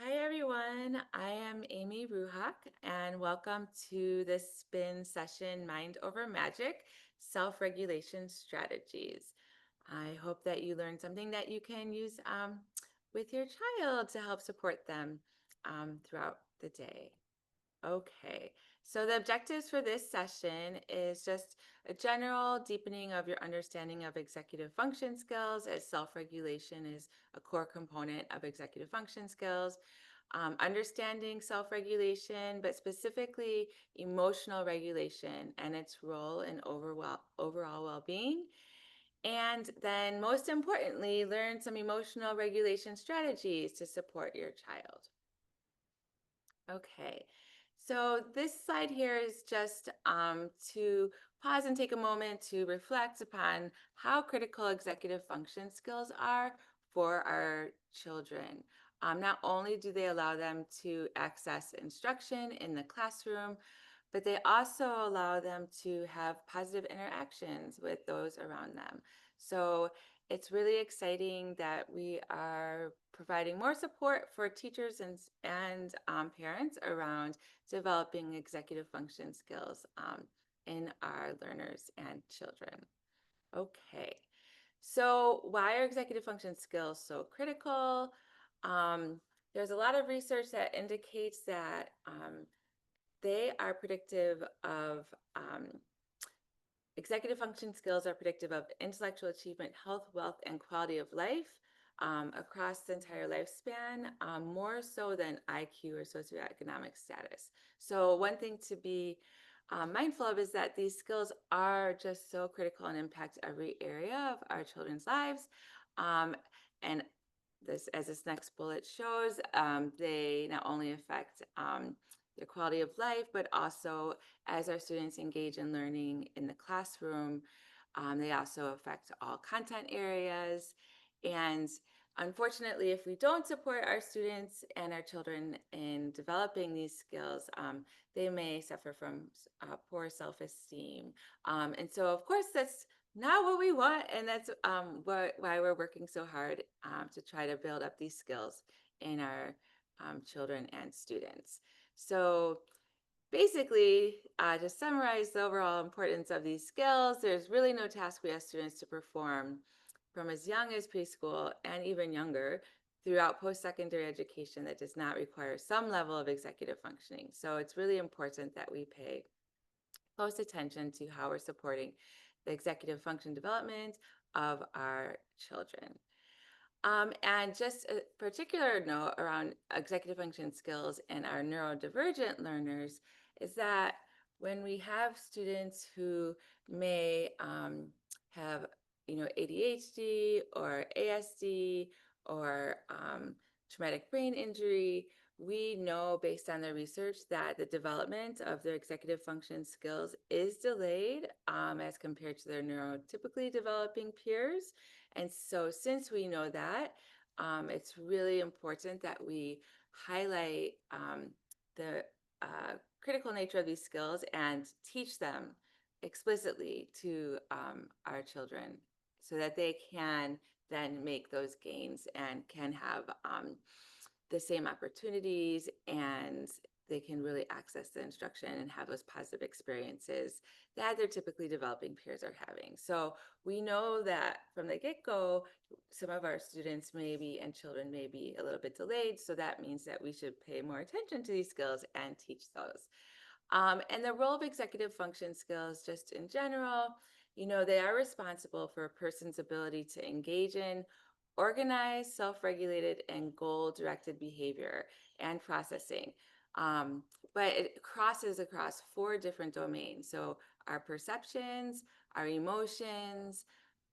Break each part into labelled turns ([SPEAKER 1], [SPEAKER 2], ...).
[SPEAKER 1] Hi everyone, I am Amy Ruhaak and welcome to the spin session Mind Over Magic Self-Regulation Strategies. I hope that you learned something that you can use with your child to help support them throughout the day. Okay, so the objectives for this session is just a general deepening of your understanding of executive function skills, as self-regulation is a core component of executive function skills. Understanding self-regulation, but specifically emotional regulation and its role in overall well-being. And then most importantly, learn some emotional regulation strategies to support your child. Okay, so this slide here is just to pause and take a moment to reflect upon how critical executive function skills are for our children. Not only do they allow them to access instruction in the classroom, but they also allow them to have positive interactions with those around them. So it's really exciting that we are providing more support for teachers and parents around developing executive function skills in our learners and children. Okay, so why are executive function skills so critical? There's a lot of research that indicates that they are predictive of executive function skills are predictive of intellectual achievement, health, wealth, and quality of life across the entire lifespan, more so than IQ or socioeconomic status. So one thing to be mindful of is that these skills are just so critical and impact every area of our children's lives. And as this next bullet shows, they not only affect their quality of life, but also as our students engage in learning in the classroom, they also affect all content areas. And unfortunately, if we don't support our students and our children in developing these skills, they may suffer from poor self-esteem. And so, of course, that's not what we want, and that's why we're working so hard to try to build up these skills in our children and students. So basically, to summarize the overall importance of these skills, there's really no task we ask students to perform from as young as preschool and even younger throughout post-secondary education that does not require some level of executive functioning. So it's really important that we pay close attention to how we're supporting the executive function development of our children. And just a particular note around executive function skills and our neurodivergent learners is that when we have students who may have, ADHD or ASD or traumatic brain injury, we know based on the research that the development of their executive function skills is delayed as compared to their neurotypically developing peers. And so since we know that, it's really important that we highlight the critical nature of these skills and teach them explicitly to our children so that they can then make those gains and can have the same opportunities, and they can really access the instruction and have those positive experiences that their typically developing peers are having. So we know that from the get-go, some of our students maybe and children may be a little bit delayed. So that means that we should pay more attention to these skills and teach those. And the role of executive function skills, just in general, they are responsible for a person's ability to engage in organized, self-regulated, and goal-directed behavior and processing. But it crosses across 4 different domains. So our perceptions, our emotions,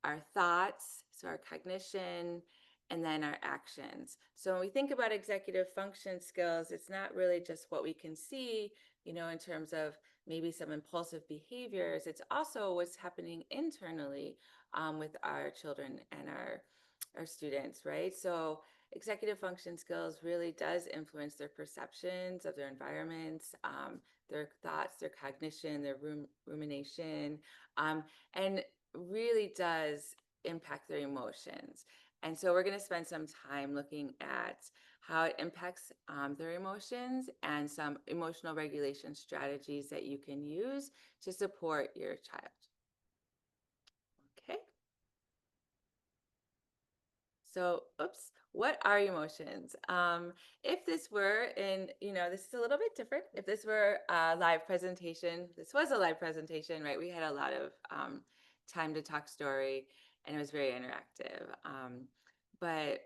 [SPEAKER 1] our thoughts, so our cognition, and then our actions. So when we think about executive function skills, it's not really just what we can see, in terms of maybe some impulsive behaviors. It's also what's happening internally with our children and our students, right? So executive function skills really does influence their perceptions of their environments, their thoughts, their cognition, their rumination, and really does impact their emotions. And so we're going to spend some time looking at how it impacts their emotions and some emotional regulation strategies that you can use to support your child. Okay. So, oops, what are emotions? If this were in, this is a little bit different. If this were a live presentation, this was a live presentation, right? We had a lot of time to talk story and it was very interactive. But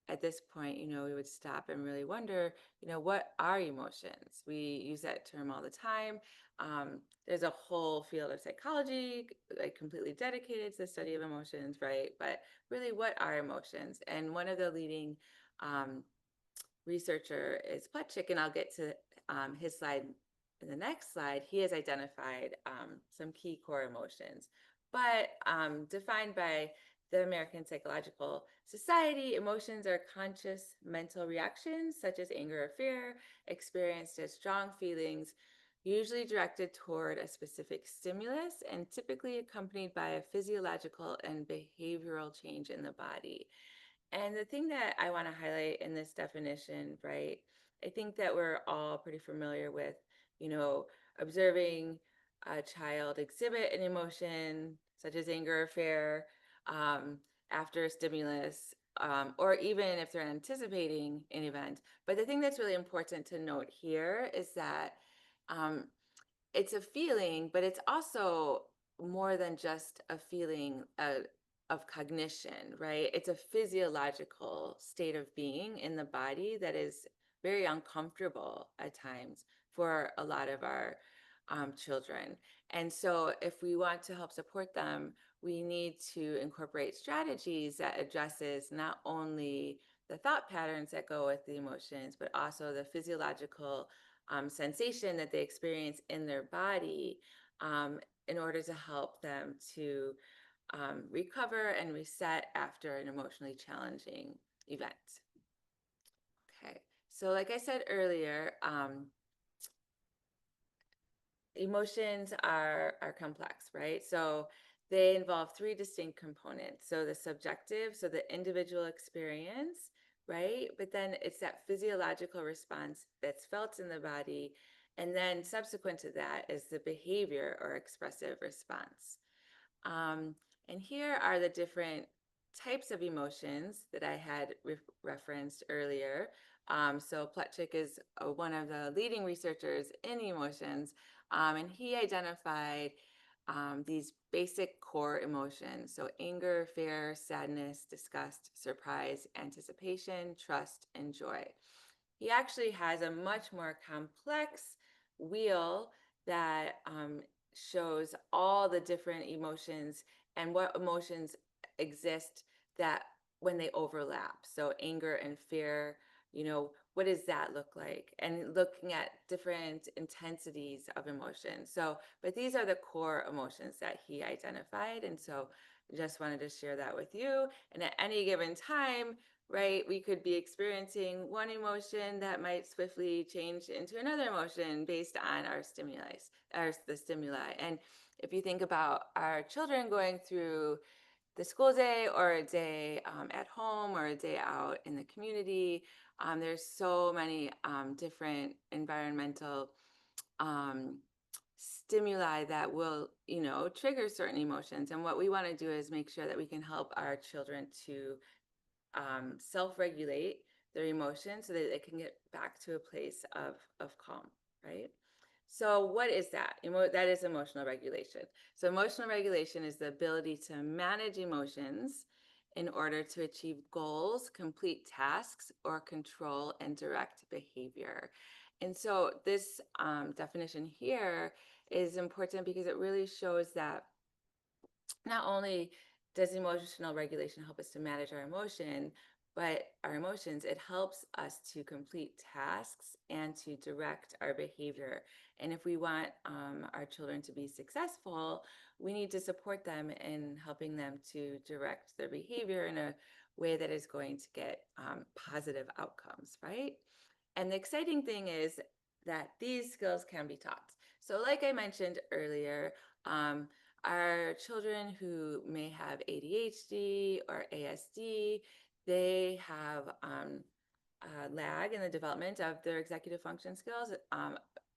[SPEAKER 1] at this point, we would stop and really wonder, what are emotions? We use that term all the time. There's a whole field of psychology, like completely dedicated to the study of emotions, right? But really, what are emotions? And one of the leading um, researcher is Pletchik, and I'll get to his slide in the next slide. He has identified some key core emotions, but defined by the American Psychological Society, emotions are conscious mental reactions such as anger or fear, experienced as strong feelings, usually directed toward a specific stimulus and typically accompanied by a physiological and behavioral change in the body. And the thing that I want to highlight in this definition, right, I think that we're all pretty familiar with, observing a child exhibit an emotion such as anger or fear um, after a stimulus, or even if they're anticipating an event. But the thing that's really important to note here is that um, it's a feeling, but it's also more than just a feeling of cognition, right? It's a physiological state of being in the body that is very uncomfortable at times for a lot of our children. And so if we want to help support them, we need to incorporate strategies that addresses not only the thought patterns that go with the emotions, but also the physiological sensation that they experience in their body um, in order to help them to recover and reset after an emotionally challenging event. Okay, so like I said earlier, emotions are complex, right? So they involve three distinct components. So the subjective, so the individual experience, right? But then it's that physiological response that's felt in the body. And then subsequent to that is the behavior or expressive response. Um, and here are the different types of emotions that I had referenced earlier. So Plutchik is one of the leading researchers in emotions, and he identified these basic core emotions. So anger, fear, sadness, disgust, surprise, anticipation, trust, and joy. He actually has a much more complex wheel that shows all the different emotions and what emotions exist that when they overlap. So anger and fear, what does that look like? And looking at different intensities of emotion. So, but these are the core emotions that he identified. And so just wanted to share that with you. And at any given time, right, we could be experiencing one emotion that might swiftly change into another emotion based on our stimuli, or the stimuli. And if you think about our children going through the school day or a day at home or a day out in the community, there's so many different environmental um, stimuli that will, trigger certain emotions. And what we want to do is make sure that we can help our children to self-regulate their emotions so that they can get back to a place of calm, right? So what is that? That is emotional regulation. So emotional regulation is the ability to manage emotions in order to achieve goals, complete tasks, or control and direct behavior. And so this definition here is important because it really shows that not only does emotional regulation help us to manage our emotion, but our emotions, it helps us to complete tasks and to direct our behavior. And if we want our children to be successful, we need to support them in helping them to direct their behavior in a way that is going to get positive outcomes, right? And the exciting thing is that these skills can be taught. So like I mentioned earlier, um, our children who may have ADHD or ASD, they have lag in the development of their executive function skills.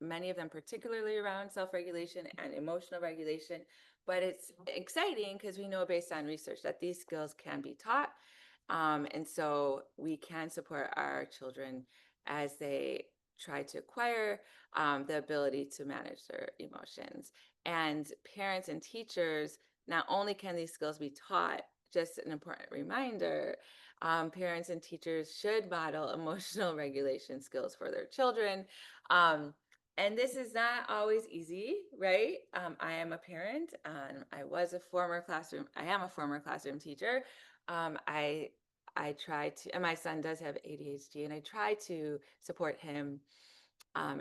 [SPEAKER 1] Many of them, particularly around self-regulation and emotional regulation. But it's exciting because we know based on research that these skills can be taught. And so we can support our children as they try to acquire the ability to manage their emotions. And parents and teachers, not only can these skills be taught, just an important reminder, parents and teachers should model emotional regulation skills for their children. And this is not always easy, right? I am a parent. I am a former classroom teacher. I try to, and my son does have ADHD, and I try to support him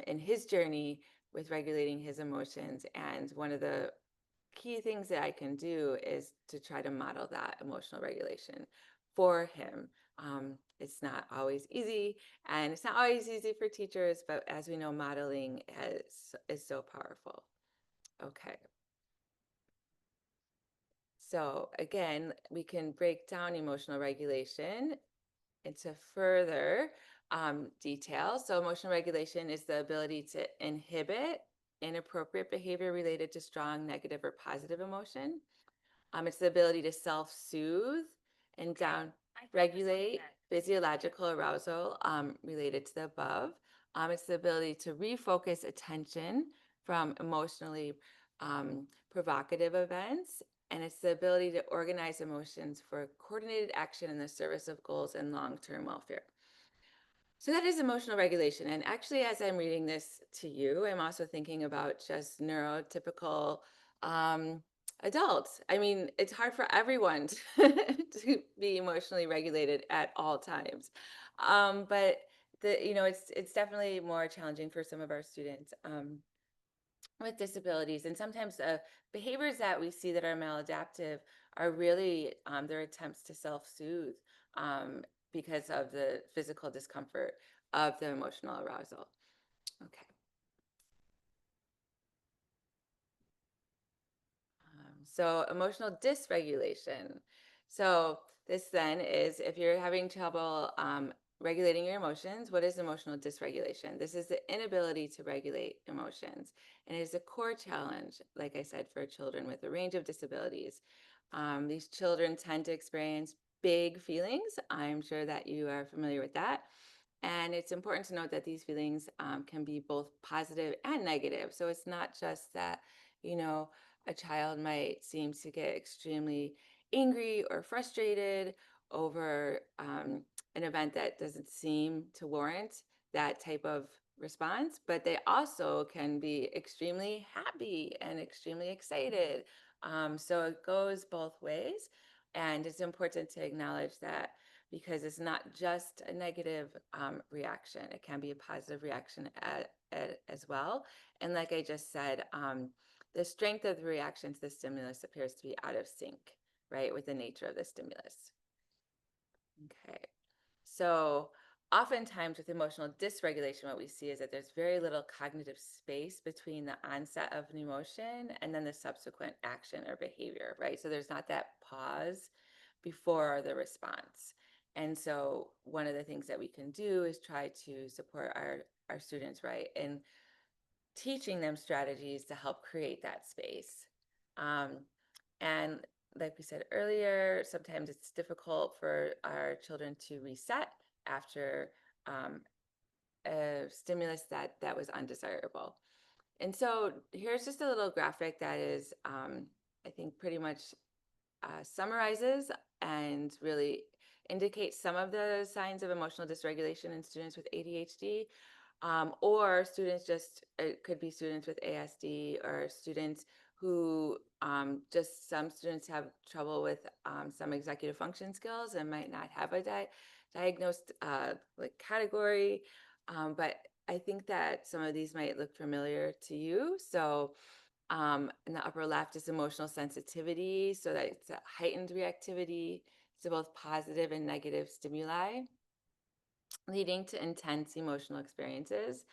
[SPEAKER 1] in his journey with regulating his emotions. And one of the key things that I can do is to try to model that emotional regulation for him. It's not always easy, and it's not always easy for teachers, but as we know, modeling is so powerful. Okay. So again, we can break down emotional regulation into further detail. So emotional regulation is the ability to inhibit inappropriate behavior related to strong negative or positive emotion. It's the ability to self-soothe and down regulate physiological arousal related to the above. It's the ability to refocus attention from emotionally provocative events. And it's the ability to organize emotions for coordinated action in the service of goals and long-term welfare. So that is emotional regulation. And actually, as I'm reading this to you, I'm also thinking about just neurotypical adults. I mean, it's hard for everyone to be emotionally regulated at all times. But it's definitely more challenging for some of our students with disabilities. And sometimes behaviors that we see that are maladaptive are really their attempts to self-soothe because of the physical discomfort of the emotional arousal. Okay. So emotional dysregulation. So this then is if you're having trouble regulating your emotions, what is emotional dysregulation? This is the inability to regulate emotions. And it is a core challenge, like I said, for children with a range of disabilities. These children tend to experience big feelings. I'm sure that you are familiar with that. And it's important to note that these feelings can be both positive and negative. So it's not just that, you know, a child might seem to get extremely angry or frustrated over an event that doesn't seem to warrant that type of response, but they also can be extremely happy and extremely excited. So it goes both ways. And it's important to acknowledge that because it's not just a negative reaction, it can be a positive reaction as well. And like I just said, the strength of the reaction to the stimulus appears to be out of sync, right, with the nature of the stimulus. Okay. So oftentimes with emotional dysregulation, what we see is that there's very little cognitive space between the onset of an emotion and then the subsequent action or behavior, right? So there's not that pause before the response. And so one of the things that we can do is try to support our students, right, in teaching them strategies to help create that space. And like we said earlier, sometimes it's difficult for our children to reset after a stimulus that was undesirable. And so here's just a little graphic that is, I think, pretty much summarizes and really indicates some of the signs of emotional dysregulation in students with ADHD. Or students it could be students with ASD or students who some students have trouble with some executive function skills and might not have a diagnosed like category. But I think that some of these might look familiar to you. So in the upper left is emotional sensitivity. So that it's a heightened reactivity to both positive and negative stimuli, leading to intense emotional experiences.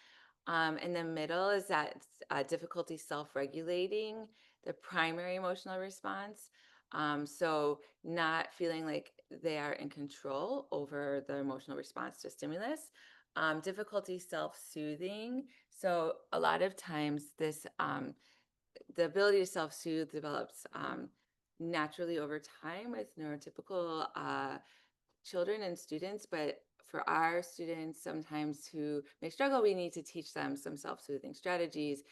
[SPEAKER 1] In the middle is that difficulty self-regulating. the primary emotional response. So not feeling like they are in control over the emotional response to stimulus. Difficulty self-soothing. So a lot of times this the ability to self-soothe develops naturally over time with neurotypical children and students, but for our students sometimes who may struggle, we need to teach them some self-soothing strategies,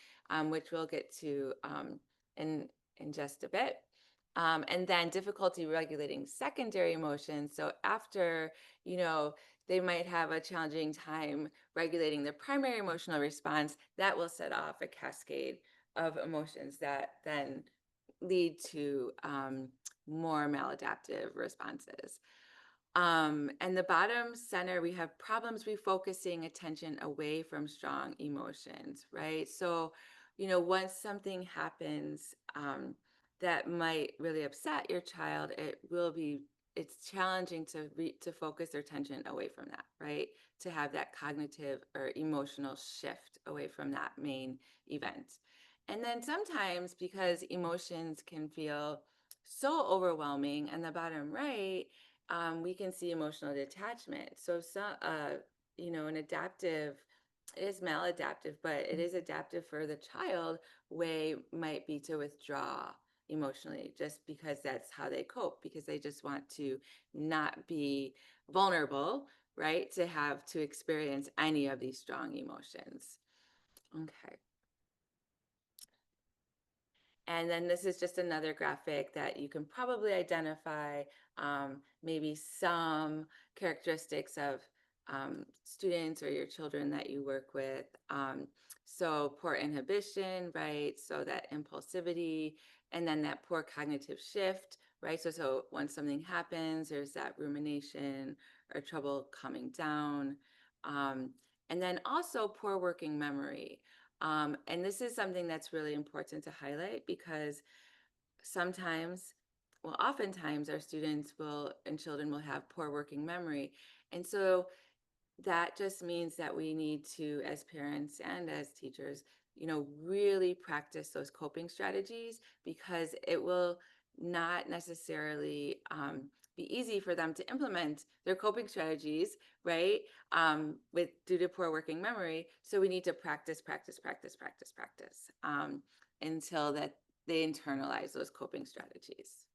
[SPEAKER 1] which we'll get to in, in just a bit. And then difficulty regulating secondary emotions. So after, you know, they might have a challenging time regulating the primary emotional response, that will set off a cascade of emotions that then lead to more maladaptive responses. And the bottom center, we have problems refocusing attention away from strong emotions, right? So, once something happens that might really upset your child, it's challenging to focus their attention away from that, right? To have that cognitive or emotional shift away from that main event. And then sometimes because emotions can feel so overwhelming, and the bottom right, we can see emotional detachment. So, an adaptive, it is maladaptive, but it is adaptive for the child way might be to withdraw emotionally just because that's how they cope, because they just want to not be vulnerable, right? To have to experience any of these strong emotions. Okay. And then this is just another graphic that you can probably identify maybe some characteristics of students or your children that you work with. So poor inhibition, right? So that impulsivity, and then that poor cognitive shift, right? So when something happens, there's that rumination or trouble coming down. Um, and then also poor working memory. And this is something that's really important to highlight because sometimes, well, oftentimes our students will and children will have poor working memory. And so that just means that we need to, as parents and as teachers, really practice those coping strategies, because it will not necessarily be easy for them to implement their coping strategies, right? With due to poor working memory. So we need to practice, practice, practice, practice, practice until that they internalize those coping strategies.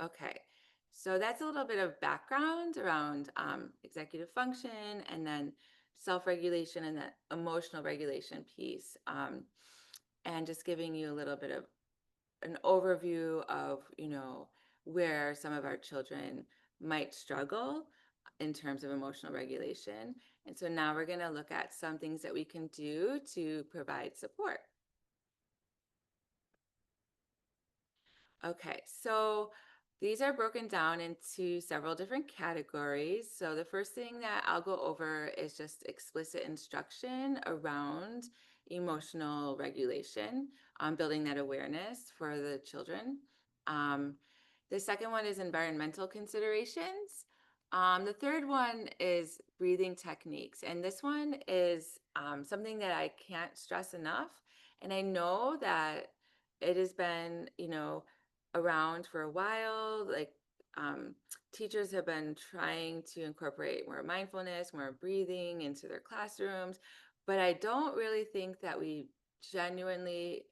[SPEAKER 1] Okay, so that's a little bit of background around executive function, and then self-regulation and the emotional regulation piece, and just giving you a little bit of an overview of, where some of our children might struggle in terms of emotional regulation. And so now we're going to look at some things that we can do to provide support. Okay, so these are broken down into several different categories. So the first thing that I'll go over is just explicit instruction around emotional regulation, building that awareness for the children. Um, the second one is environmental considerations. The third one is breathing techniques. And this one is something that I can't stress enough. And I know that it has been, around for a while. Like teachers have been trying to incorporate more mindfulness, more breathing into their classrooms, but I don't really think that we genuinely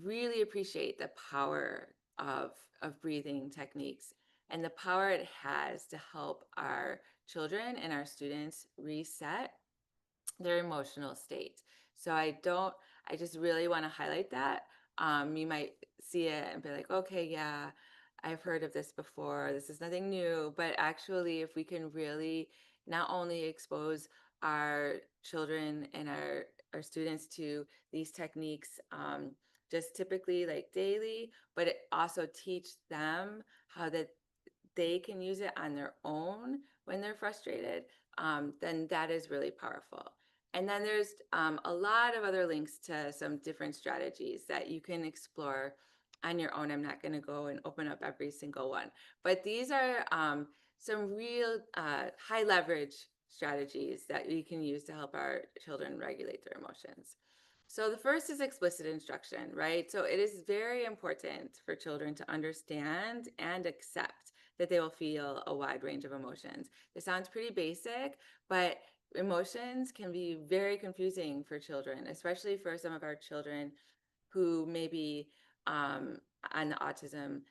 [SPEAKER 1] really appreciate the power of breathing techniques and the power it has to help our children and our students reset their emotional state. So I just really want to highlight that. You might see it and be like, okay, yeah, I've heard of this before. This is nothing new. But actually, if we can really not only expose our children and our students to these techniques, just typically like daily, but it also teach them how that they can use it on their own when they're frustrated, then that is really powerful. And then there's a lot of other links to some different strategies that you can explore on your own. I'm not going to go and open up every single one, but these are some real high leverage strategies that we can use to help our children regulate their emotions. So the first is explicit instruction, right? So it is very important for children to understand and accept that they will feel a wide range of emotions. It sounds pretty basic, but emotions can be very confusing for children, especially for some of our children who may be um, on the autism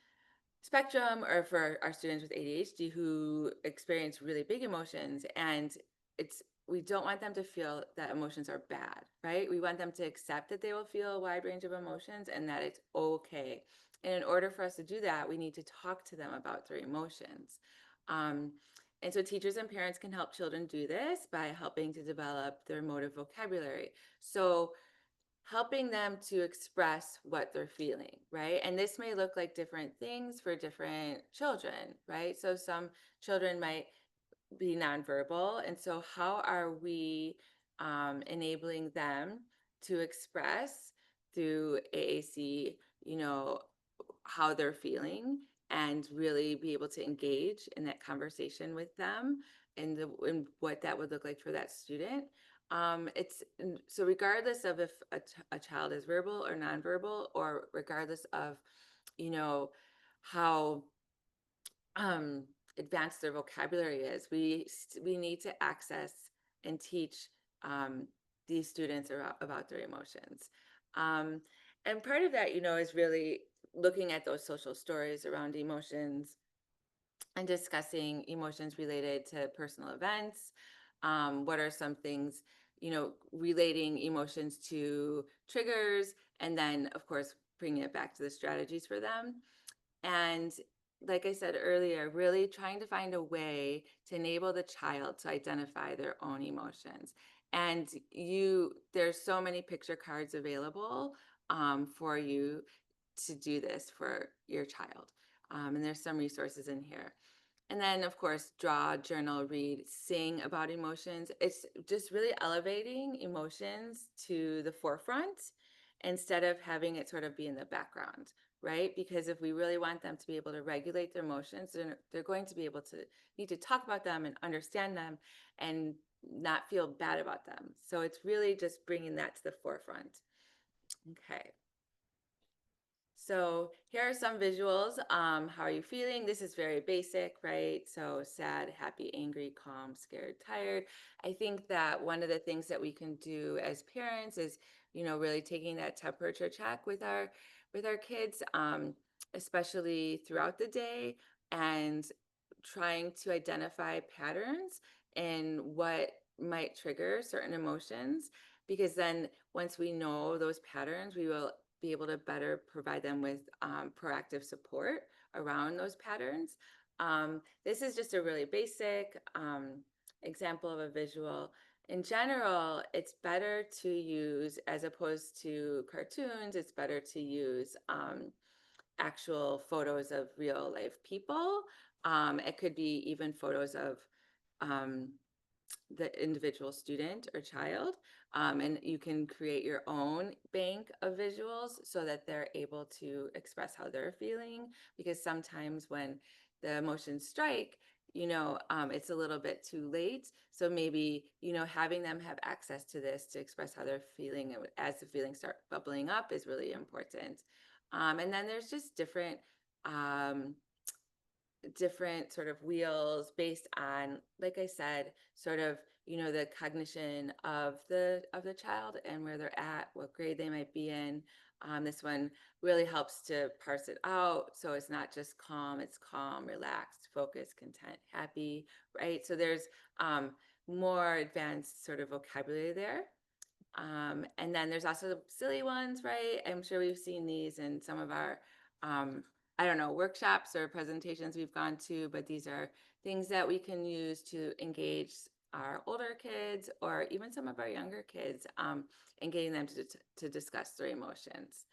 [SPEAKER 1] spectrum, or for our students with ADHD who experience really big emotions. And it's we don't want them to feel that emotions are bad, right? We want them to accept that they will feel a wide range of emotions and that it's okay. And in order for us to do that, we need to talk to them about their emotions. Um, and so teachers and parents can help children do this by helping to develop their emotive vocabulary. So helping them to express what they're feeling, right? And this may look like different things for different children, right? So some children might be nonverbal. And so, how are we enabling them to express through AAC, you know, how they're feeling and really be able to engage in that conversation with them and what that would look like for that student. So regardless of if a child is verbal or nonverbal, or regardless of, you know, how um, advanced their vocabulary is, we need to access and teach um, these students about their emotions. Um, and part of that, is really looking at those social stories around emotions and discussing emotions related to personal events. What are some things, relating emotions to triggers, and then, of course, bringing it back to the strategies for them. And like I said earlier, really trying to find a way to enable the child to identify their own emotions. And there's so many picture cards available for you to do this for your child. And there's some resources in here. And then, of course, draw, journal, read, sing about emotions. It's just really elevating emotions to the forefront instead of having it sort of be in the background, right? Because if we really want them to be able to regulate their emotions, they're going to be able to need to talk about them and understand them and not feel bad about them. So it's really just bringing that to the forefront. Okay. So here are some visuals. How are you feeling? This is very basic, right? So sad, happy, angry, calm, scared, tired. I think that one of the things that we can do as parents is, really taking that temperature check with our kids, especially throughout the day, and trying to identify patterns in what might trigger certain emotions. Because then once we know those patterns, we will be able to better provide them with proactive support around those patterns. This is just a really basic example of a visual. In general, it's better to use, as opposed to cartoons, it's better to use actual photos of real life people. It could be even photos of um, the individual student or child. And you can create your own bank of visuals so that they're able to express how they're feeling. Because sometimes when the emotions strike, it's a little bit too late. So maybe, having them have access to this to express how they're feeling as the feelings start bubbling up is really important. And then there's just um, different sort of wheels based on, like I said, sort of, the cognition of the child and where they're at, what grade they might be in. This one really helps to parse it out, so it's not just calm, it's calm, relaxed, focused, content, happy, right? So there's more advanced sort of vocabulary there. And then there's also silly ones, right? I'm sure we've seen these in some of our, I don't know, workshops or presentations we've gone to, but these are things that we can use to engage our older kids or even some of our younger kids, and getting them to discuss their emotions.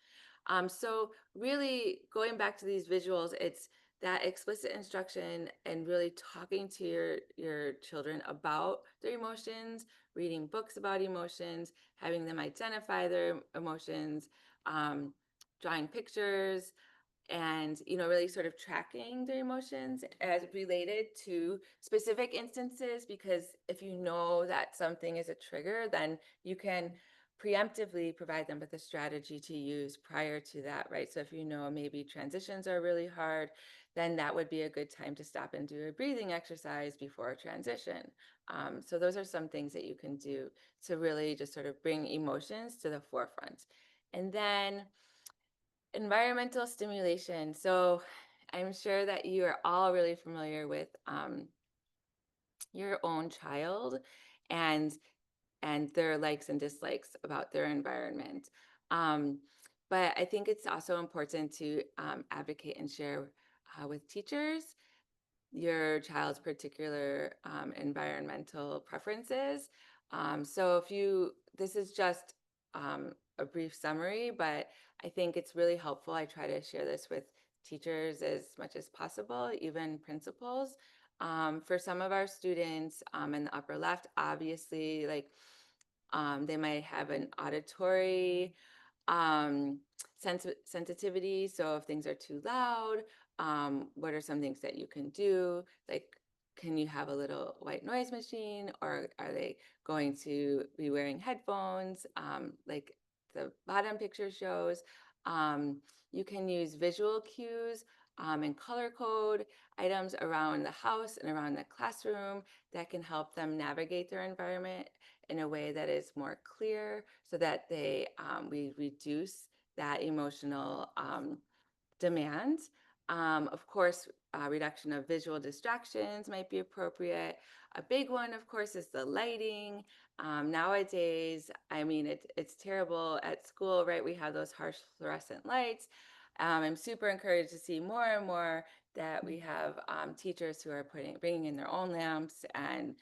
[SPEAKER 1] So really going back to these visuals, it's that explicit instruction and really talking to your children about their emotions, reading books about emotions, having them identify their emotions, um, drawing pictures, and really sort of tracking their emotions as related to specific instances. Because if you know that something is a trigger, then you can preemptively provide them with a strategy to use prior to that, right? So if you know maybe transitions are really hard, then that would be a good time to stop and do a breathing exercise before a transition. So those are some things that you can do to really just sort of bring emotions to the forefront. And then environmental stimulation. So I'm sure that you are all really familiar with your own child and their likes and dislikes about their environment. Um, but I think it's also important to advocate and share with teachers your child's particular environmental preferences. So if you, this is just a brief summary, but I think it's really helpful. I try to share this with teachers as much as possible, even principals. For some of our students in the upper left, obviously, like they might have an auditory um, sensitivity. So if things are too loud, what are some things that you can do? Like, can you have a little white noise machine, or are they going to be wearing headphones, like the bottom picture shows? You can use visual cues and color code items around the house and around the classroom that can help them navigate their environment in a way that is more clear, so that we reduce that emotional demand. Of course, reduction of visual distractions might be appropriate. A big one, of course, is the lighting. Nowadays, I mean, it's terrible at school, right? We have those harsh fluorescent lights. I'm super encouraged to see more and more that we have teachers who are bringing in their own lamps and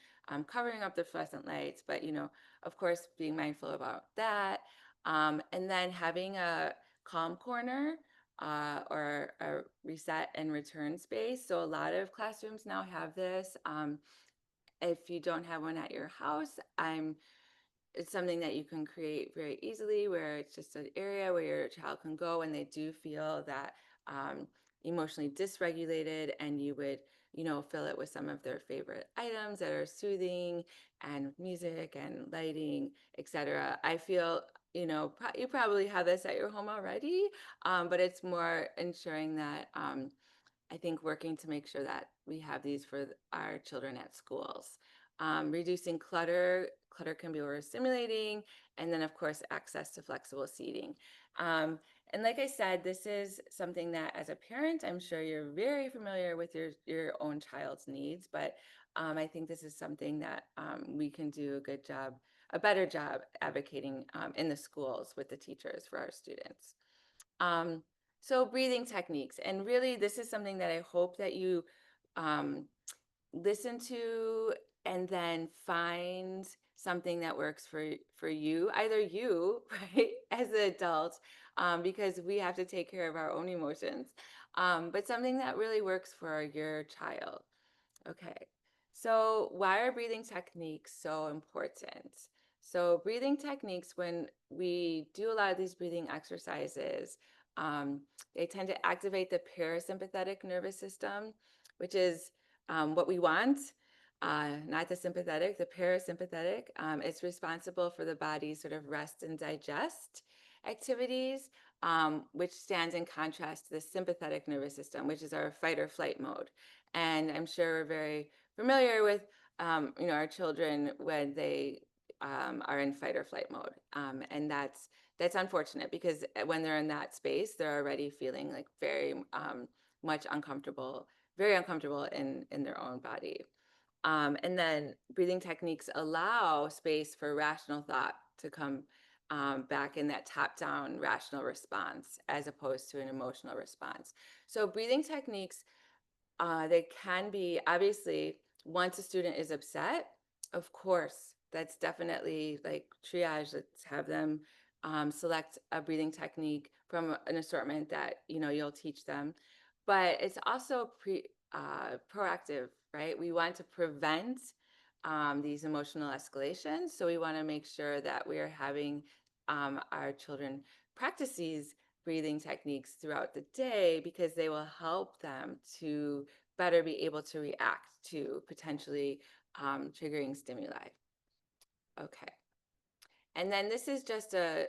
[SPEAKER 1] covering up the fluorescent lights. But, of course, being mindful about that. And then having a calm corner or a reset and return space. So a lot of classrooms now have this. If you don't have one at your house, it's something that you can create very easily, where it's just an area where your child can go when they do feel that emotionally dysregulated, and you would, fill it with some of their favorite items that are soothing, and music and lighting, etc. I feel, you probably have this at your home already, but it's more ensuring that I think working to make sure that we have these for our children at schools. Reducing clutter. Clutter can be overstimulating. And then, of course, access to flexible seating. And like I said, this is something that as a parent, I'm sure you're very familiar with your own child's needs, but I think this is something that we can do a better job advocating in the schools with the teachers for our students. Um, so breathing techniques, and really this is something that I hope that you um, listen to and then find something that works for you, either you, right, as an adult, because we have to take care of our own emotions, but something that really works for your child. Okay, so why are breathing techniques so important? So breathing techniques, when we do a lot of these breathing exercises, um, they tend to activate the parasympathetic nervous system, which is what we want, not the sympathetic, the parasympathetic. It's responsible for the body's sort of rest and digest activities, which stands in contrast to the sympathetic nervous system, which is our fight or flight mode. And I'm sure we're very familiar with, our children when they are in fight or flight mode. And that's unfortunate, because when they're in that space, they're already feeling like very much uncomfortable, very uncomfortable in their own body. And then breathing techniques allow space for rational thought to come back in that top-down rational response, as opposed to an emotional response. So breathing techniques, they can be, obviously, once a student is upset, of course, that's definitely like triage. Let's have them select a breathing technique from an assortment that you'll teach them. But it's also proactive, right? We want to prevent these emotional escalations. So we want to make sure that we are having our children practice these breathing techniques throughout the day, because they will help them to better be able to react to potentially triggering stimuli. Okay. And then this is just a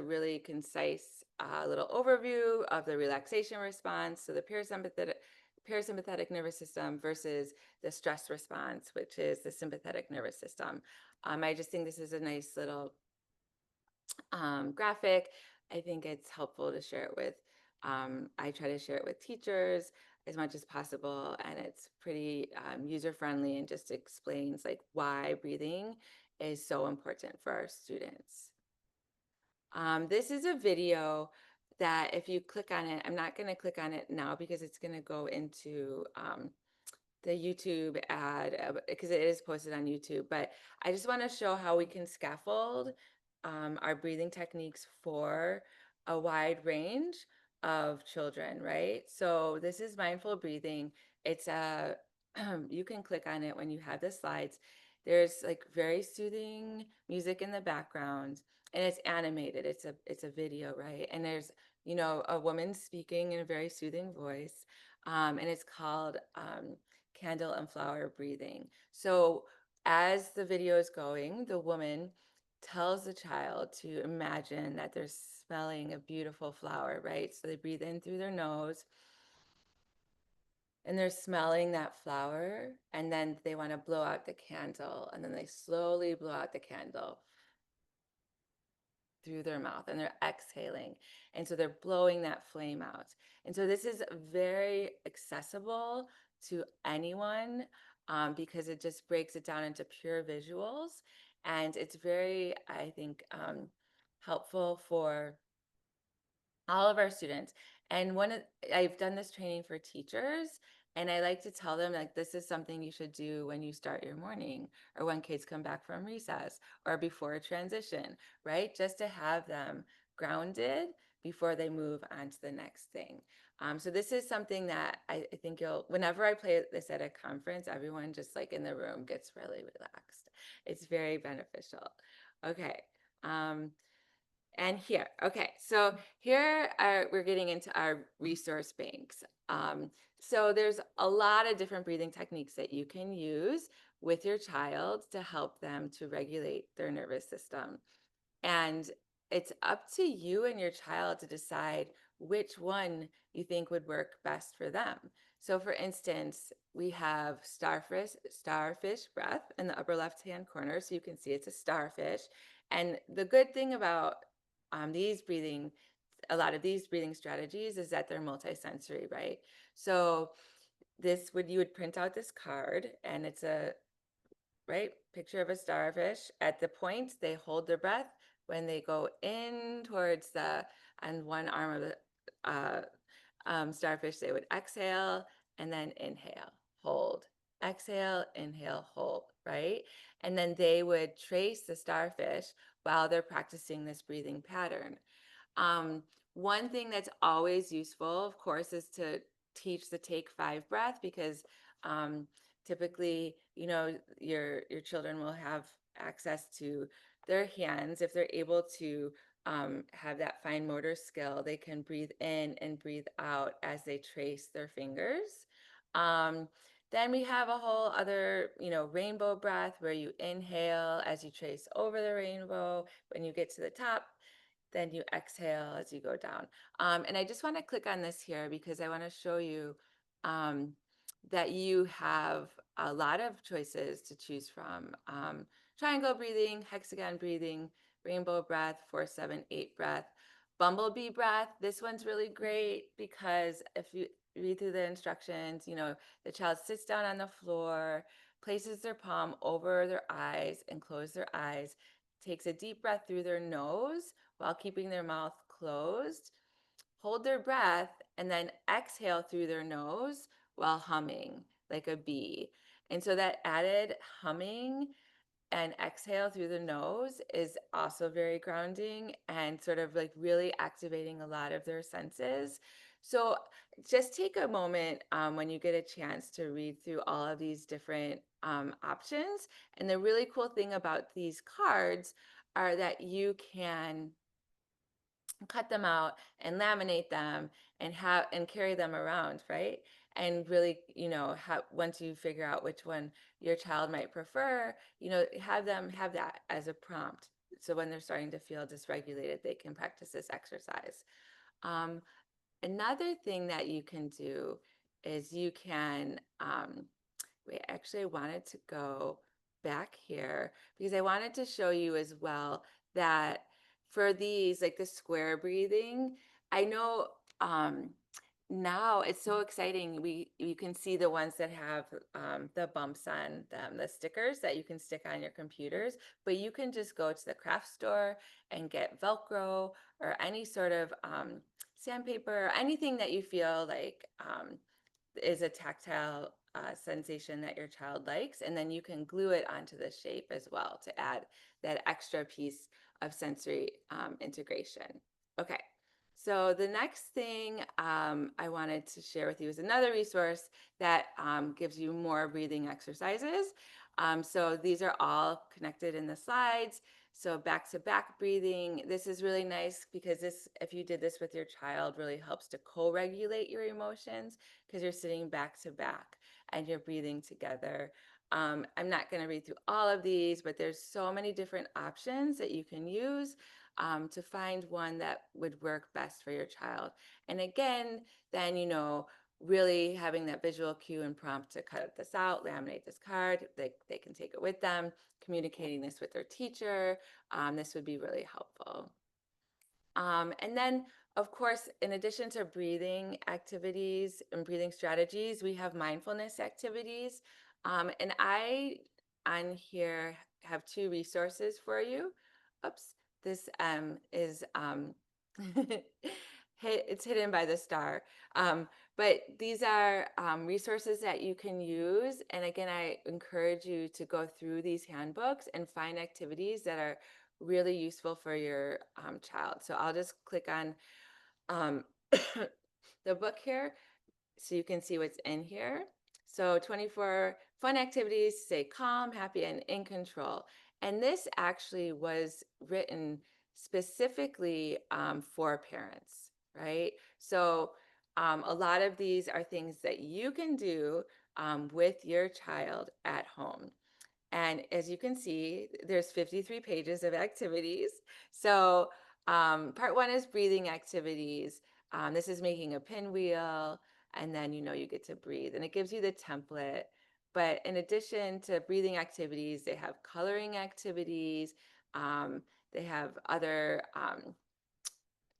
[SPEAKER 1] really concise little overview of the relaxation response. So the parasympathetic nervous system versus the stress response, which is the sympathetic nervous system. I just think this is a nice little graphic. I think it's helpful to share it with, I try to share it with teachers as much as possible, and it's pretty user friendly and just explains like why breathing is so important for our students. This is a video that if you click on it, I'm not going to click on it now because it's going to go into the YouTube ad because it is posted on YouTube. But I just want to show how we can scaffold our breathing techniques for a wide range of children, right? So this is mindful breathing. It's a you can click on it when you have the slides. There's like very soothing music in the background, and it's animated. It's a video, right? And there's a woman speaking in a very soothing voice, and it's called candle and flower breathing. So as the video is going, the woman tells the child to imagine that they're smelling a beautiful flower, right? So they breathe in through their nose and they're smelling that flower, and then they want to blow out the candle, and then they slowly blow out the candle through their mouth, and they're exhaling, and so they're blowing that flame out. And so this is very accessible to anyone, because it just breaks it down into pure visuals, and it's very, I think, helpful for all of our students. And I've done this training for teachers, and I like to tell them like this is something you should do when you start your morning, or when kids come back from recess, or before a transition, right? Just to have them grounded before they move on to the next thing. So this is something that I think whenever I play this at a conference, everyone just like in the room gets really relaxed. It's very beneficial. Okay. Um, and here, okay, so we're getting into our resource banks. So there's a lot of different breathing techniques that you can use with your child to help them to regulate their nervous system. And it's up to you and your child to decide which one you think would work best for them. So for instance, we have starfish breath in the upper left-hand corner. So you can see it's a starfish. And the good thing about a lot of these breathing strategies is that they're multisensory, right? So you would print out this card, and it's a right picture of a starfish. At the point, they hold their breath. When they go in towards on one arm of the starfish, they would exhale and then inhale, hold, exhale, inhale, hold, right? And then they would trace the starfish while they're practicing this breathing pattern. Um, One thing that's always useful, of course, is to teach the take 5 breath, because typically, your children will have access to their hands. If they're able to have that fine motor skill, they can breathe in and breathe out as they trace their fingers. Um, then we have a whole other, rainbow breath, where you inhale as you trace over the rainbow. When you get to the top, then you exhale as you go down. And I just want to click on this here because I want to show you um, that you have a lot of choices to choose from. Triangle breathing, hexagon breathing, rainbow breath, 4-7-8 breath, bumblebee breath. This one's really great because if you read through the instructions, the child sits down on the floor, places their palm over their eyes and close their eyes, takes a deep breath through their nose while keeping their mouth closed, hold their breath, and then exhale through their nose while humming like a bee. And so that added humming and exhale through the nose is also very grounding and sort of like really activating a lot of their senses. So just take a moment when you get a chance to read through all of these different options. And the really cool thing about these cards are that you can cut them out and laminate them and carry them around, right? And really, once you figure out which one your child might prefer, have them have that as a prompt so when they're starting to feel dysregulated, they can practice this exercise. Um, Another thing that you can do is you can, wait, actually, I wanted to go back here because I wanted to show you as well that for these, like the square breathing, I know now it's so exciting. You can see the ones that have the bumps on them, the stickers that you can stick on your computers, but you can just go to the craft store and get Velcro or any sort of sandpaper, anything that you feel like is a tactile sensation that your child likes, and then you can glue it onto the shape as well to add that extra piece of sensory integration. Okay, so the next thing I wanted to share with you is another resource that gives you more breathing exercises. So these are all connected in the slides. So back to back breathing, this is really nice because this, if you did this with your child, really helps to co-regulate your emotions because you're sitting back to back and you're breathing together. I'm not going to read through all of these, but there's so many different options that you can use to find one that would work best for your child. And again, then, really having that visual cue and prompt to cut this out, laminate this card, they can take it with them, communicating this with their teacher. This would be really helpful. And then, of course, in addition to breathing activities and breathing strategies, we have mindfulness activities. And I, on here, have two resources for you. Oops, this is, it's hidden by the star. But these are resources that you can use. And again, I encourage you to go through these handbooks and find activities that are really useful for your child. So I'll just click on um, the book here so you can see what's in here. So 24 fun activities to stay calm, happy, and in control. And this actually was written specifically for parents, right? So a lot of these are things that you can do with your child at home. And as you can see, there's 53 pages of activities. So part one is breathing activities. This is making a pinwheel, and then you get to breathe, and it gives you the template. But in addition to breathing activities, they have coloring activities. They have other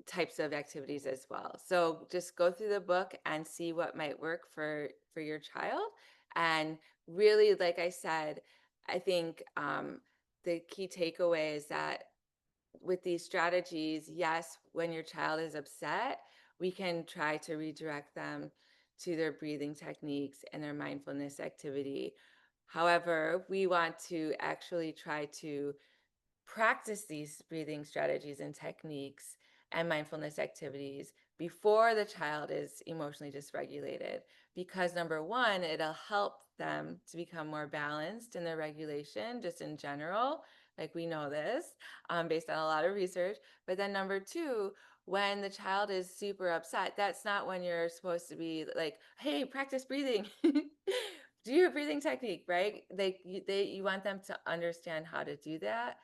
[SPEAKER 1] types of activities as well. So just go through the book and see what might work for your child. And really, like I said, I think the key takeaway is that with these strategies, yes, when your child is upset, we can try to redirect them to their breathing techniques and their mindfulness activity. However, we want to actually try to practice these breathing strategies and techniques and mindfulness activities before the child is emotionally dysregulated, because number one, it'll help them to become more balanced in their regulation just in general, like we know this based on a lot of research. But then number two, when the child is super upset, that's not when you're supposed to be like, hey, practice breathing. Do your breathing technique, right? You want them to understand how to do that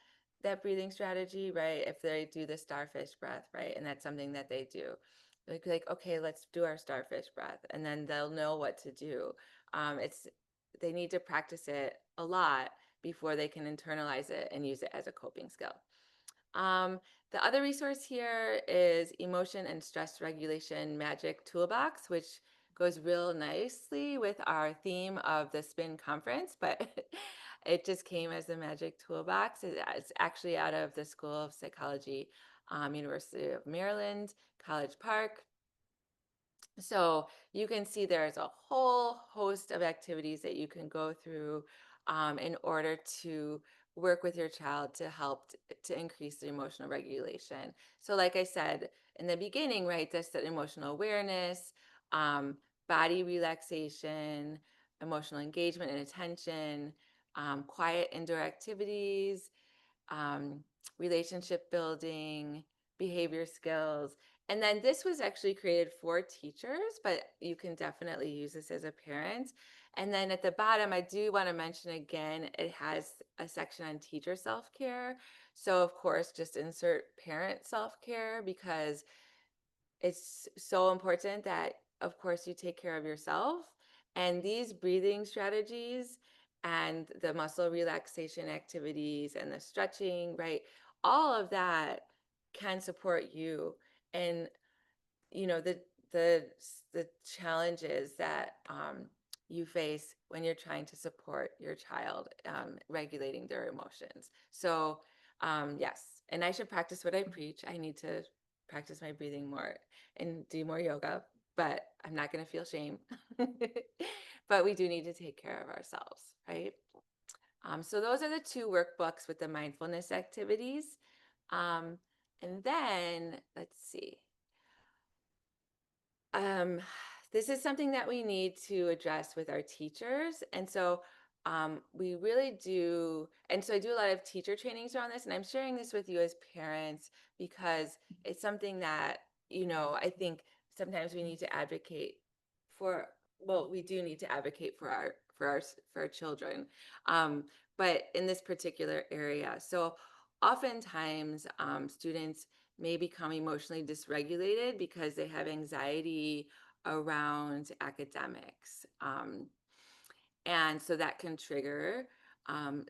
[SPEAKER 1] breathing strategy, right? If they do the starfish breath, right? And that's something that they do. Like, okay, let's do our starfish breath. And then they'll know what to do. They need to practice it a lot before they can internalize it and use it as a coping skill. The other resource here is Emotion and Stress Regulation Magic Toolbox, which goes real nicely with our theme of the SPIN conference, but it just came as the Magic Toolbox. It's actually out of the School of Psychology, University of Maryland, College Park. So you can see there's a whole host of activities that you can go through in order to work with your child to help to increase the emotional regulation. So like I said in the beginning, right, that's that emotional awareness, um, body relaxation, emotional engagement and attention, quiet indoor activities, um, relationship building, behavior skills. And then this was actually created for teachers, but you can definitely use this as a parent. And then at the bottom, I do want to mention again, it has a section on teacher self-care. So of course, just insert parent self-care because it's so important that, of course, you take care of yourself. And these breathing strategies and the muscle relaxation activities and the stretching, right? All of that can support you. And the the challenges that you face when you're trying to support your child regulating their emotions. So yes, and I should practice what I preach. I need to practice my breathing more and do more yoga, but I'm not going to feel shame. But we do need to take care of ourselves, right? So those are the two workbooks with the mindfulness activities. um, and then let's see. Um, this is something that we need to address with our teachers. And so we really do. And so I do a lot of teacher trainings around this, and I'm sharing this with you as parents because it's something that, I think sometimes we need to advocate for. Well, we do need to advocate for our children, um, but in this particular area. So oftentimes students may become emotionally dysregulated because they have anxiety around academics. And so that can trigger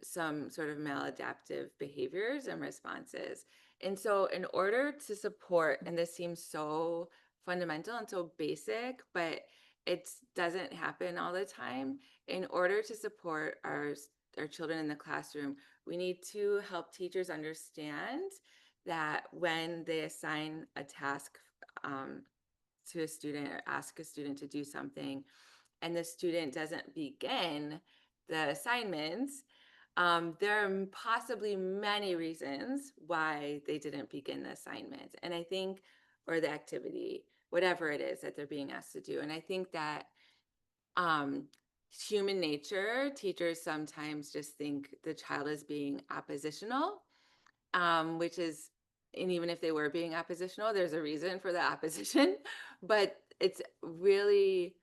[SPEAKER 1] some sort of maladaptive behaviors and responses. And so, in order to support, and this seems so fundamental and so basic, but it doesn't happen all the time. In order to support our children in the classroom, we need to help teachers understand that when they assign a task to a student or ask a student to do something, and the student doesn't begin the assignments, there are possibly many reasons why they didn't begin the assignment. And I think, or the activity, whatever it is that they're being asked to do. And I think that um, human nature, teachers sometimes just think the child is being oppositional, which is, and even if they were being oppositional, there's a reason for the opposition. But it's really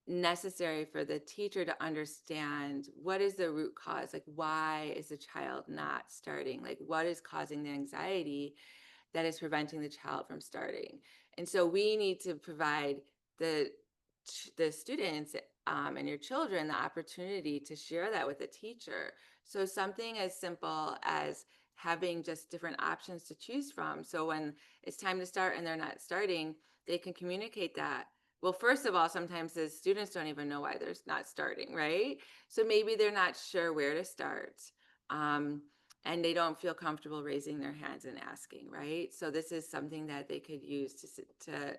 [SPEAKER 1] necessary for the teacher to understand what is the root cause, like why is the child not starting, like what is causing the anxiety that is preventing the child from starting. And so we need to provide the students and your children the opportunity to share that with the teacher. So something as simple as having just different options to choose from. So when it's time to start and they're not starting, they can communicate that. Well, first of all, sometimes the students don't even know why they're not starting, right? So maybe they're not sure where to start. Um, and they don't feel comfortable raising their hands and asking, right? So this is something that they could use to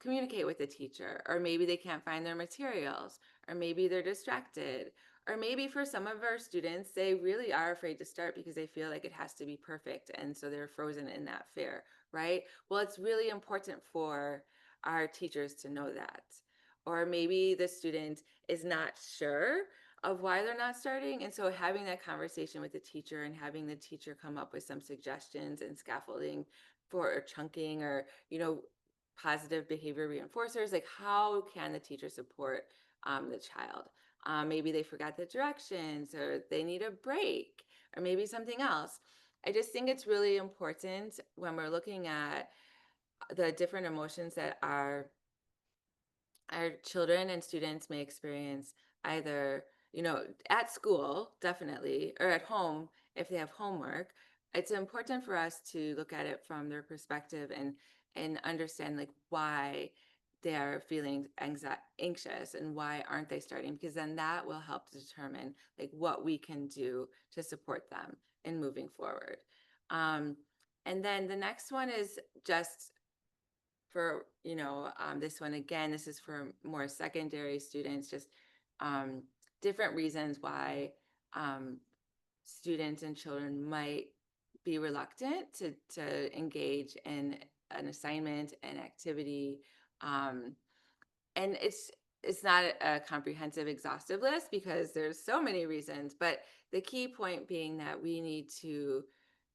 [SPEAKER 1] communicate with the teacher. Or maybe they can't find their materials, or maybe they're distracted, or maybe for some of our students, they really are afraid to start because they feel like it has to be perfect, and so they're frozen in that fear, right? Well, it's really important for our teachers to know that. Or maybe the student is not sure of why they're not starting. And so having that conversation with the teacher and having the teacher come up with some suggestions and scaffolding for or chunking or, positive behavior reinforcers, like how can the teacher support the child? Maybe they forgot the directions or they need a break or maybe something else. I just think it's really important when we're looking at the different emotions that our children and students may experience either, at school, definitely, or at home if they have homework. It's important for us to look at it from their perspective and understand like why they are feeling anxious and why aren't they starting, because then that will help to determine like what we can do to support them in moving forward. um, and then the next one is just for this one again, this is for more secondary students, just um, different reasons why students and children might be reluctant to engage in an assignment and activity. And it's not a comprehensive exhaustive list because there's so many reasons, but the key point being that we need to,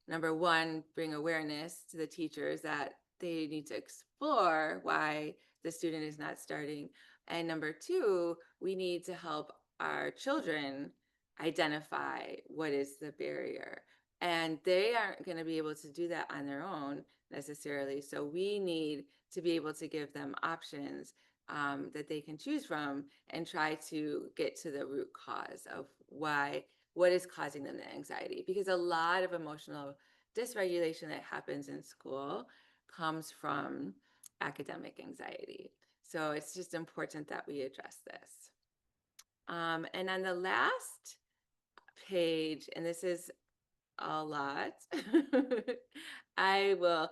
[SPEAKER 1] number one, bring awareness to the teachers that they need to explore why the student is not starting. And number two, we need to help our children identify what is the barrier. And they aren't going to be able to do that on their own necessarily. So we need to be able to give them options that they can choose from and try to get to the root cause of what is causing them the anxiety. Because a lot of emotional dysregulation that happens in school comes from academic anxiety. So it's just important that we address this. And on the last page, and this is a lot, I will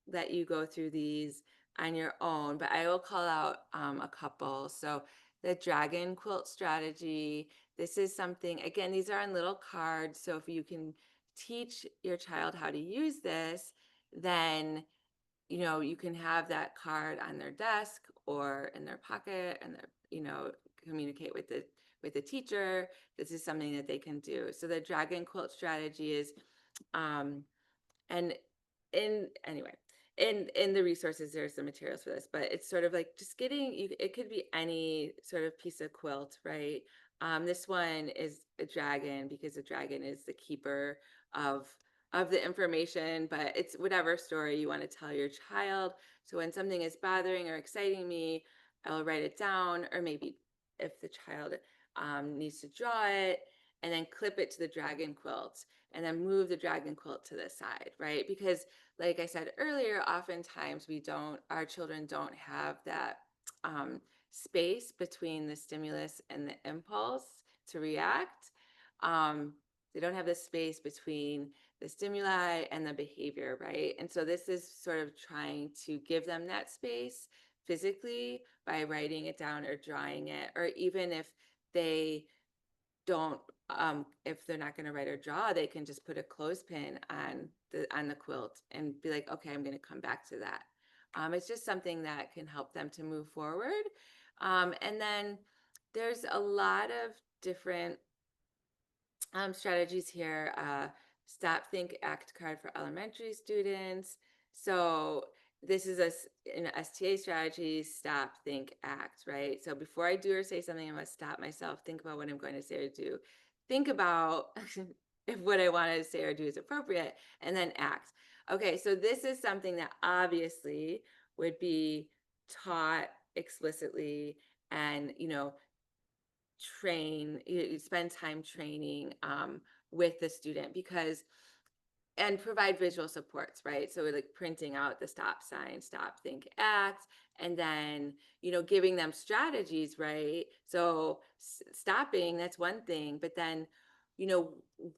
[SPEAKER 1] let you go through these on your own, but I will call out a couple. So the dragon quilt strategy, this is something, again, these are on little cards. So if you can teach your child how to use this, then you can have that card on their desk or in their pocket, and communicate with the teacher. This is something that they can do. So the dragon quilt strategy is, and in the resources, there's the materials for this, but it's sort of like just it could be any sort of piece of quilt, right? This one is a dragon because the dragon is the keeper of the information, but it's whatever story you want to tell your child. So when something is bothering or exciting me, I'll write it down, or maybe if the child needs to draw it, and then clip it to the dragon quilt, and then move the dragon quilt to the side, right? Because like I said earlier, oftentimes our children don't have that space between the stimulus and the impulse to react. They don't have the space between the stimuli and the behavior, right? And so this is sort of trying to give them that space physically by writing it down or drawing it, or even if they don't if they're not going to write or draw, they can just put a clothespin on the quilt and be like, okay, I'm going to come back to that. It's just something that can help them to move forward. And then there's a lot of different strategies here. Stop, think, act card for elementary students. So this is an STA strategy: stop, think, act, right? So before I do or say something, I must stop myself, think about what I'm going to say or do, think about if what I want to say or do is appropriate, and then act. Okay, so this is something that obviously would be taught explicitly, and you spend time training with the student, and provide visual supports, right? So like printing out the stop sign, stop, think, act, and then giving them strategies, right? So stopping, that's one thing, but then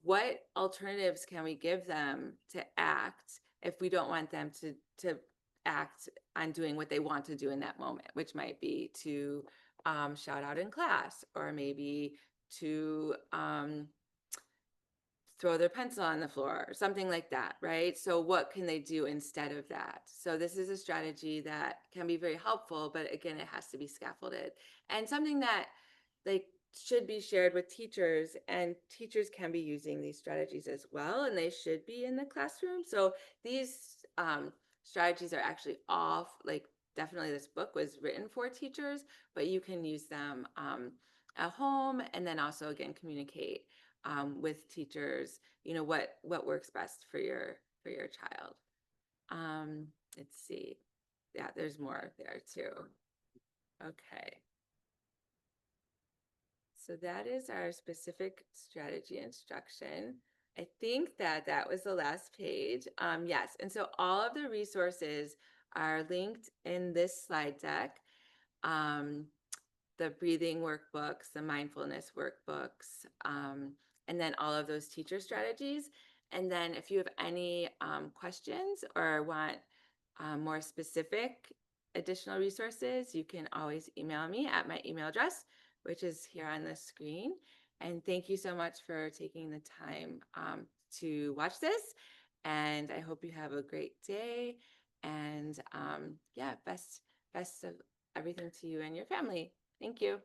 [SPEAKER 1] what alternatives can we give them to act if we don't want them to act on doing what they want to do in that moment, which might be to shout out in class, or maybe to throw their pencil on the floor or something like that, right? So what can they do instead of that? So this is a strategy that can be very helpful, but again, it has to be scaffolded, and something that like should be shared with teachers, and teachers can be using these strategies as well, and they should be in the classroom. So these strategies are actually definitely this book was written for teachers, but you can use them at home, and then also again communicate with teachers, what works best for your child. Let's see. Yeah, there's more there too. Okay. So that is our specific strategy instruction. I think that was the last page. Yes, and so all of the resources are linked in this slide deck. The breathing workbooks, the mindfulness workbooks, and then all of those teacher strategies. And then if you have any questions or want more specific additional resources, you can always email me at my email address, which is here on the screen. And thank you so much for taking the time to watch this. And I hope you have a great day. And yeah, best of everything to you and your family. Thank you.